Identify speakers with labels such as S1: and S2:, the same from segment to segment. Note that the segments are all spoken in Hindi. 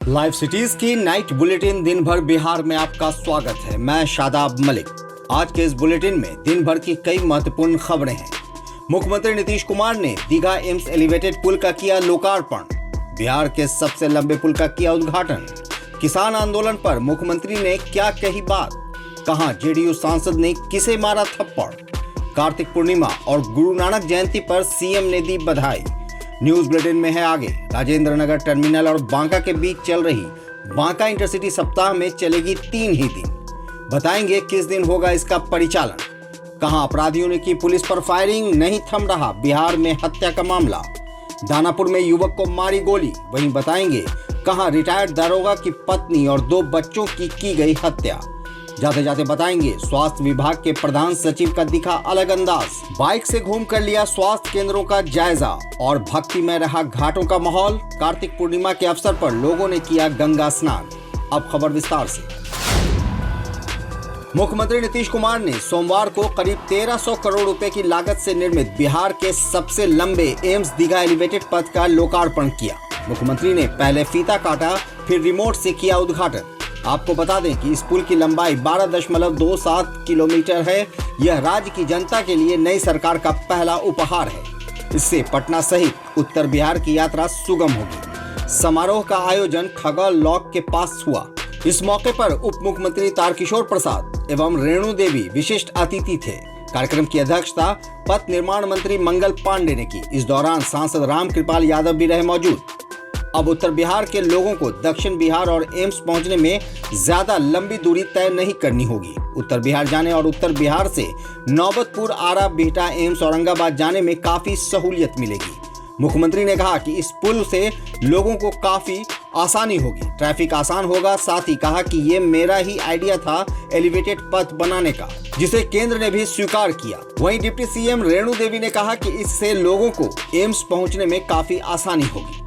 S1: लाइव सिटीज की नाइट बुलेटिन दिन भर बिहार में आपका स्वागत है। मैं शादाब मलिक। आज के इस बुलेटिन में दिन भर की कई महत्वपूर्ण खबरें हैं। मुख्यमंत्री नीतीश कुमार ने दीघा एम्स एलिवेटेड पुल का किया लोकार्पण। बिहार के सबसे लंबे पुल का किया उद्घाटन। किसान आंदोलन पर मुख्यमंत्री ने क्या कही बात, कहां जेडीयू सांसद ने किसे मारा थप्पड़। कार्तिक पूर्णिमा और गुरु नानक जयंती पर सीएम ने दी बधाई। न्यूज बुलेटिन में है आगे। राजेंद्र नगर टर्मिनल और बांका के बीच चल रही बांका इंटरसिटी सप्ताह में चलेगी 3 ही दिन। बताएंगे किस दिन होगा इसका परिचालन। कहां अपराधियों ने की पुलिस पर फायरिंग, नहीं थम रहा बिहार में हत्या का मामला। दानापुर में युवक को मारी गोली। वहीं बताएंगे कहां रिटायर्ड दारोगा की पत्नी और 2 बच्चों की गई हत्या। जाते जाते बताएंगे स्वास्थ्य विभाग के प्रधान सचिव का दिखा अलग अंदाज। बाइक से घूम कर लिया स्वास्थ्य केंद्रों का जायजा और भक्ति में रहा घाटों का माहौल। कार्तिक पूर्णिमा के अवसर पर लोगों ने किया गंगा स्नान। अब खबर विस्तार से। मुख्यमंत्री नीतीश कुमार ने सोमवार को करीब 1300 करोड़ रुपए की लागत से निर्मित बिहार के सबसे लंबे एम्स दीघा एलिवेटेड पथ का लोकार्पण किया। मुख्यमंत्री ने पहले फीता काटा, फिर रिमोट से किया उद्घाटन। आपको बता दें कि इस पुल की लंबाई 12.27 किलोमीटर है। यह राज्य की जनता के लिए नई सरकार का पहला उपहार है। इससे पटना सहित उत्तर बिहार की यात्रा सुगम होगी। समारोह का आयोजन खगौल लॉक के पास हुआ। इस मौके पर उप मुख्यमंत्री तारकिशोर प्रसाद एवं रेणु देवी विशिष्ट अतिथि थे। कार्यक्रम की अध्यक्षता पथ निर्माण मंत्री मंगल पांडे ने की। इस दौरान सांसद रामकृपाल यादव भी रहे मौजूद। अब उत्तर बिहार के लोगों को दक्षिण बिहार और एम्स पहुंचने में ज्यादा लंबी दूरी तय नहीं करनी होगी। उत्तर बिहार जाने और उत्तर बिहार से नौबतपुर, आरा, बिहटा, एम्स, औरंगाबाद जाने में काफी सहूलियत मिलेगी। मुख्यमंत्री ने कहा कि इस पुल से लोगों को काफी आसानी होगी, ट्रैफिक आसान होगा। साथ ही कहा कि ये मेरा ही आइडिया था एलिवेटेड पथ बनाने का, जिसे केंद्र ने भी स्वीकार किया। वहीं डिप्टी सीएम रेणु देवी ने कहा कि इससे लोगों को एम्स पहुंचने में काफी आसानी होगी।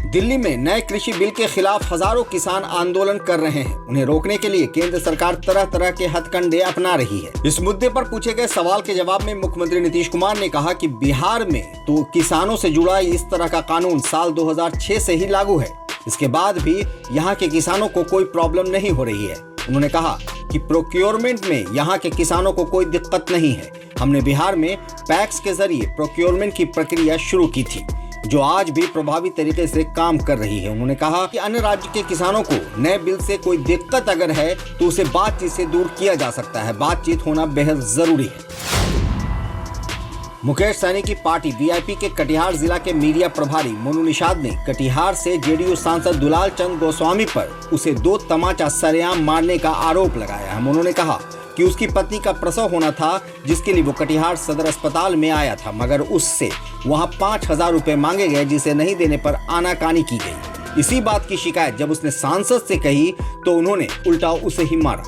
S1: दिल्ली में नए कृषि बिल के खिलाफ हजारों किसान आंदोलन कर रहे हैं। उन्हें रोकने के लिए केंद्र सरकार तरह तरह के हथकंडे अपना रही है। इस मुद्दे पर पूछे गए सवाल के जवाब में मुख्यमंत्री नीतीश कुमार ने कहा कि बिहार में तो किसानों से जुड़ा इस तरह का कानून साल 2006 से ही लागू है। इसके बाद भी यहाँ के किसानों को कोई प्रॉब्लम नहीं हो रही है। उन्होंने कहा कि प्रोक्योरमेंट में यहाँ के किसानों को कोई दिक्कत नहीं है। हमने बिहार में पैक्स के जरिए प्रोक्योरमेंट की प्रक्रिया शुरू की थी, जो आज भी प्रभावी तरीके से काम कर रही है। उन्होंने कहा कि अन्य राज्य के किसानों को नए बिल से कोई दिक्कत अगर है तो उसे बातचीत से दूर किया जा सकता है। बातचीत होना बेहद जरूरी है। मुकेश सहनी की पार्टी वीआईपी के कटिहार जिला के मीडिया प्रभारी मोनू निषाद ने कटिहार से जेडीयू सांसद दुलाल चंद गोस्वामी पर उसे 2 तमाचा सरेआम मारने का आरोप लगाया है। उन्होंने कहा कि उसकी पत्नी का प्रसव होना था, जिसके लिए वो कटिहार सदर अस्पताल में आया था, मगर उससे वहां 5000 रुपए मांगे गए, जिसे नहीं देने पर आनाकानी की गई। इसी बात की शिकायत जब उसने सांसद से कही तो उन्होंने उल्टा उसे ही मारा।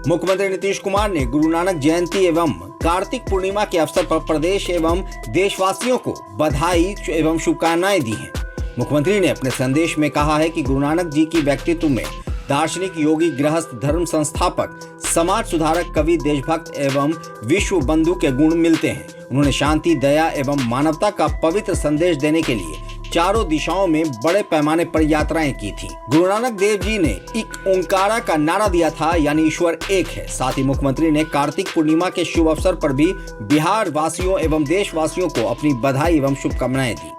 S1: मुख्यमंत्री नीतीश कुमार ने गुरु नानक जयंती एवं कार्तिक पूर्णिमा के अवसर पर प्रदेश एवं देशवासियों को बधाई एवं शुभकामनाएं दी हैं। मुख्यमंत्री ने अपने संदेश में कहा है कि गुरु नानक जी की व्यक्तित्व में दार्शनिक, योगी, गृहस्थ, धर्म संस्थापक, समाज सुधारक, कवि, देशभक्त एवं विश्व बंधु के गुण मिलते हैं। उन्होंने शांति, दया एवं मानवता का पवित्र संदेश देने के लिए चारों दिशाओं में बड़े पैमाने पर यात्राएं की थी। गुरु नानक देव जी ने एक ओंकारा का नारा दिया था, यानी ईश्वर एक है। साथ ही मुख्यमंत्री ने कार्तिक पूर्णिमा के शुभ अवसर पर भी बिहार वासियों एवं देशवासियों को अपनी बधाई एवं शुभकामनाएं दी।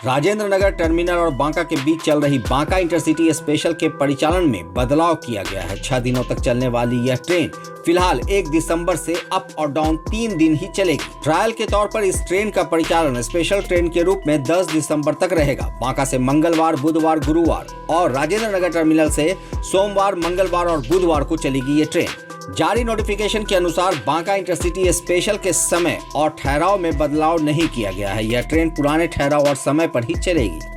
S1: राजेंद्र नगर टर्मिनल और बांका के बीच चल रही बांका इंटरसिटी स्पेशल के परिचालन में बदलाव किया गया है। 6 दिनों तक चलने वाली यह ट्रेन फिलहाल 1 दिसंबर से अप और डाउन 3 दिन ही चलेगी। ट्रायल के तौर पर इस ट्रेन का परिचालन स्पेशल ट्रेन के रूप में 10 दिसंबर तक रहेगा। बांका से मंगलवार, बुधवार, गुरुवार और राजेंद्र नगर टर्मिनल से सोमवार, मंगलवार और बुधवार को चलेगी ये ट्रेन। जारी नोटिफिकेशन के अनुसार बांका इंटरसिटी स्पेशल के समय और ठहराव में बदलाव नहीं किया गया है। यह ट्रेन पुराने ठहराव और समय पर ही चलेगी।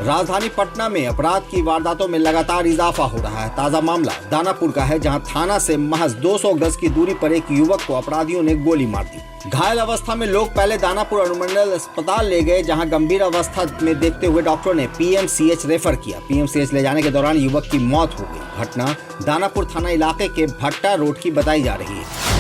S1: राजधानी पटना में अपराध की वारदातों में लगातार इजाफा हो रहा है। ताजा मामला दानापुर का है, जहां थाना से महज 200 गज की दूरी पर एक युवक को अपराधियों ने गोली मार दी। घायल अवस्था में लोग पहले दानापुर अनुमंडल अस्पताल ले गए, जहां गंभीर अवस्था में देखते हुए डॉक्टरों ने पीएमसीएच रेफर किया। पीएमसीएच ले जाने के दौरान युवक की मौत हो गई। घटना दानापुर थाना इलाके के भट्टा रोड की बताई जा रही है।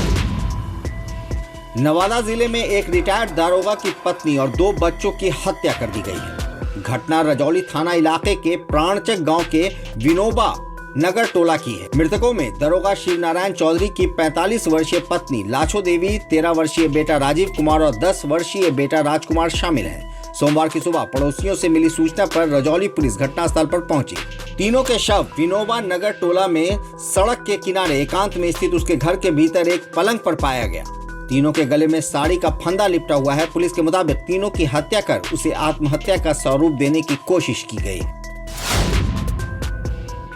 S1: नवादा जिले में एक रिटायर्ड दारोगा की पत्नी और 2 बच्चों की हत्या कर दी गई है। घटना रजौली थाना इलाके के प्राणचक गांव के विनोबा नगर टोला की है। मृतकों में दरोगा शिवनारायण चौधरी की 45 वर्षीय पत्नी लाछो देवी, 13 वर्षीय बेटा राजीव कुमार और 10 वर्षीय बेटा राजकुमार शामिल हैं। सोमवार की सुबह पड़ोसियों से मिली सूचना पर रजौली पुलिस घटनास्थल पर पहुंची। तीनों के शव विनोबा नगर टोला में सड़क के किनारे एकांत में स्थित उसके घर के भीतर एक पलंग पर पाया गया। तीनों के गले में साड़ी का फंदा लिपटा हुआ है। पुलिस के मुताबिक तीनों की हत्या कर उसे आत्महत्या का स्वरूप देने की कोशिश की गई।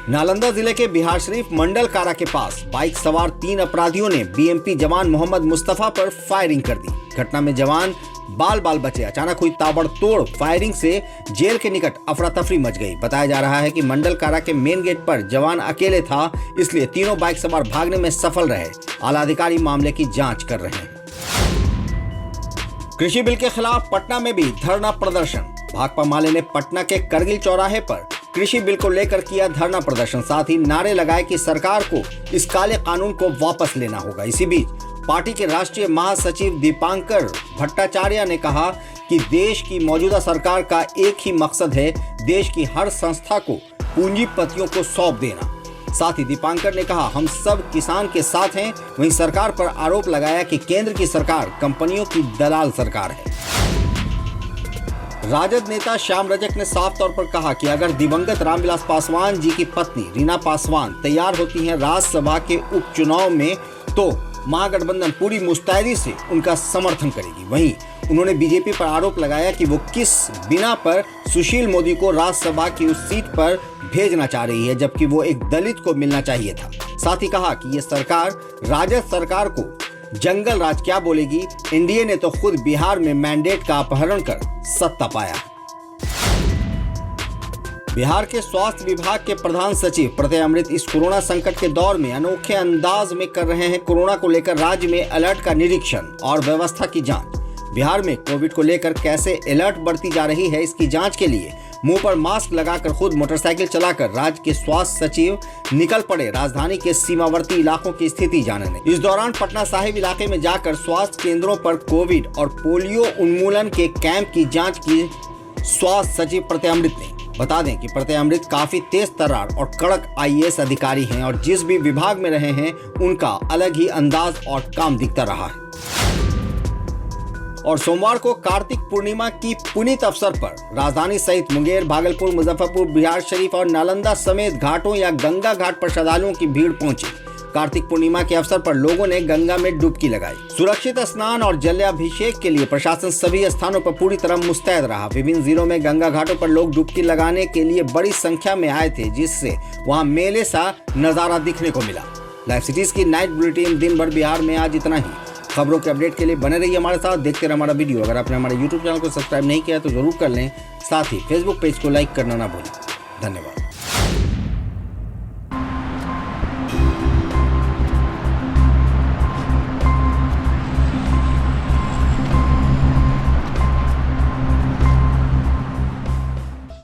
S1: नालंदा जिले के बिहार शरीफ मंडल कारा के पास बाइक सवार 3 अपराधियों ने बीएमपी जवान मोहम्मद मुस्तफा पर फायरिंग कर दी। घटना में जवान बाल बचे। अचानक हुई ताबड़तोड़ फायरिंग से जेल के निकट अफरा तफरी मच गई। बताया जा रहा है कि मंडल कारा के मेन गेट पर जवान अकेले था, इसलिए तीनों बाइक सवार भागने में सफल रहे। आला अधिकारी मामले की जांच कर रहे हैं। कृषि बिल के खिलाफ पटना में भी धरना प्रदर्शन। भाकपा माले ने पटना के करगिल चौराहे पर कृषि बिल को लेकर किया धरना प्रदर्शन। साथ ही नारे लगाए कि सरकार को इस काले कानून को वापस लेना होगा। इसी बीच पार्टी के राष्ट्रीय महासचिव दीपांकर भट्टाचार्य ने कहा कि देश की मौजूदा सरकार का एक ही मकसद है, देश की हर संस्था को पूंजीपतियों को सौंप देना। साथ ही दीपांकर ने कहा, हम सब किसान के साथ हैं। वहीं सरकार पर आरोप लगाया कि केंद्र की सरकार कंपनियों की दलाल सरकार है। राजद नेता श्याम रजक ने साफ तौर पर कहा कि अगर दिवंगत रामविलास पासवान जी की पत्नी रीना पासवान तैयार होती हैं राज्यसभा के उपचुनाव में, तो महागठबंधन पूरी मुस्तैदी से उनका समर्थन करेगी। वहीं उन्होंने बीजेपी पर आरोप लगाया कि वो किस बिना पर सुशील मोदी को राज्यसभा की उस सीट पर भेजना चाह रही है, जबकि वो एक दलित को मिलना चाहिए था। साथ ही कहा कि ये सरकार राजद सरकार को जंगल राज क्या बोलेगी। एनडीए ने तो खुद बिहार में मैंडेट का अपहरण कर सत्ता पाया। बिहार के स्वास्थ्य विभाग के प्रधान सचिव प्रत्यय अमृत इस कोरोना संकट के दौर में अनोखे अंदाज में कर रहे हैं कोरोना को लेकर राज्य में अलर्ट का निरीक्षण और व्यवस्था की जांच। बिहार में कोविड को लेकर कैसे अलर्ट बढ़ती जा रही है, इसकी जांच के लिए मुंह पर मास्क लगाकर खुद मोटरसाइकिल चलाकर राज्य के स्वास्थ्य सचिव निकल पड़े राजधानी के सीमावर्ती इलाकों की स्थिति जानने। इस दौरान पटना साहिब इलाके में जाकर स्वास्थ्य केंद्रों पर कोविड और पोलियो उन्मूलन के कैंप की जांच की स्वास्थ्य सचिव प्रत्यय अमृत ने। बता दें कि प्रत्यय अमृत काफी तेज तर्रार और कड़क आईएएस अधिकारी हैं और जिस भी विभाग में रहे हैं उनका अलग ही अंदाज और काम दिखता रहा है। और सोमवार को कार्तिक पूर्णिमा की पुनीत अवसर पर राजधानी सहित मुंगेर, भागलपुर, मुजफ्फरपुर, बिहार शरीफ और नालंदा समेत घाटों या गंगा घाट पर श्रद्धालुओं की भीड़ पहुंची। कार्तिक पूर्णिमा के अवसर पर लोगों ने गंगा में डुबकी लगाई। सुरक्षित स्नान और जलाभिषेक के लिए प्रशासन सभी स्थानों पर पूरी तरह मुस्तैद रहा। विभिन्न जिलों में गंगा घाटों पर लोग डुबकी लगाने के लिए बड़ी संख्या में आए थे, जिससे वहां मेले सा नजारा दिखने को मिला। लाइव सिटीज की नाइट बुलेटिन दिन भर बिहार में आज इतना ही। खबरों के अपडेट के लिए बने रहिए हमारे साथ, देखते रहिए हमारा वीडियो। अगर आपने हमारे YouTube चैनल को सब्सक्राइब नहीं किया तो जरूर कर लें। साथ ही Facebook पेज को लाइक करना ना भूलें। धन्यवाद।